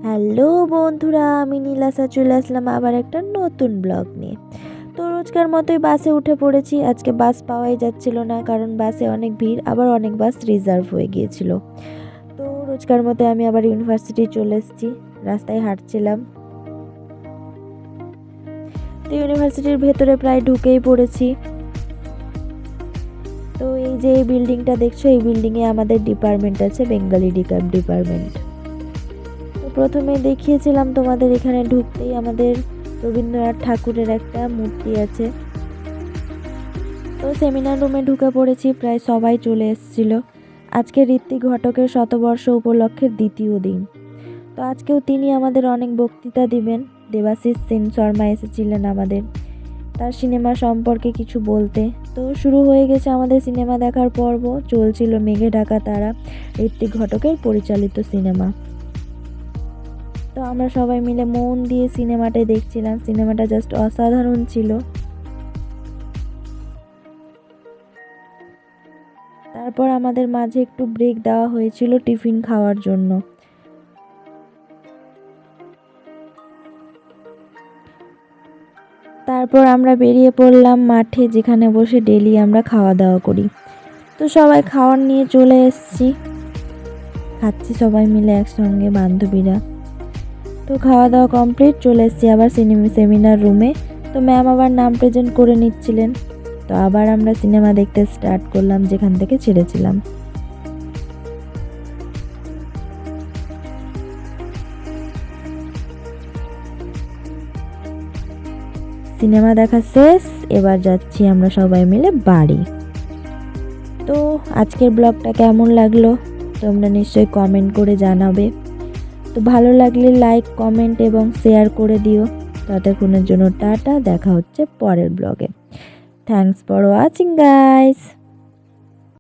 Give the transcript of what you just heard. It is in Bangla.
হ্যালো বন্ধুরা, আমি নীলাশা চলে আসলাম আবার একটা নতুন ব্লগ নিয়ে। তো রোজকার মতোই বাসে উঠে পড়েছি। আজকে বাস পাওয়াই যাচ্ছিল না, কারণ বাসে অনেক ভিড়, আবার অনেক বাস রিজার্ভ হয়ে গিয়েছিল। তো রোজকার মতো আমি আবার ইউনিভার্সিটি চলে এসেছি। রাস্তায় হাঁটছিলাম, তো ইউনিভার্সিটির ভেতরে প্রায় ঢুকেই পড়েছি। তো এই যে এই বিল্ডিংটা দেখছো, এই বিল্ডিংয়ে আমাদের ডিপার্টমেন্ট আছে, বেঙ্গলি ডিপার্টমেন্ট। তো প্রথমে দেখিয়েছিলাম তোমাদের, এখানে ঢুকতেই আমাদের রবীন্দ্রনাথ ঠাকুরের একটা মূর্তি আছে। তো সেমিনার রুমে ঢুকে পড়েছি, প্রায় সবাই চলে এসেছিল। আজকে ঋত্বিক ঘটকের শতবর্ষ উপলক্ষের দ্বিতীয় দিন। তো আজকেও তিনি আমাদের অনেক বক্তৃতা দিবেন। দেবাশিস সেন শর্মা এসেছিলেন আমাদের, তার সিনেমা সম্পর্কে কিছু বলতে। তো শুরু হয়ে গেছে আমাদের সিনেমা দেখার পর্ব। চলছিল মেঘে ঢাকা তারা, ঋত্বিক ঘটকের পরিচালিত সিনেমা। তো আমরা সবাই মিলে মন দিয়ে সিনেমাটাই দেখছিলাম। সিনেমাটা জাস্ট অসাধারণ ছিল। তারপর আমাদের মাঝে একটু ব্রেক দেওয়া হয়েছিল টিফিন খাওয়ার জন্য। তারপর আমরা বেরিয়ে পড়লাম মাঠে, যেখানে বসে ডেলি আমরা খাওয়া দাওয়া করি। তো সবাই খাওয়ার নিয়ে চলে এসেছি, খাচ্ছি সবাই মিলে একসঙ্গে বান্ধবীরা। তো খাওয়া দাওয়া কমপ্লিট, চলে এসেছি আবার সেমিনার রুমে। তো ম্যাম আবার নাম প্রেজেন্ট করে নিচ্ছিলেন। তো আবার আমরা সিনেমা দেখতে স্টার্ট করলাম যেখান থেকে ছেড়েছিলাম। সিনেমা দেখা শেষ, এবার যাচ্ছি আমরা সবাই মিলে বাড়ি। তো আজকের ব্লগটা কেমন লাগলো তোমরা নিশ্চয়ই কমেন্ট করে জানাবে। তো ভালো লাগলে লাইক, কমেন্ট এবং শেয়ার করে দিও। ততক্ষণের জন্য টাটা, দেখা হচ্ছে পরের ব্লগে। Thanks for watching guys.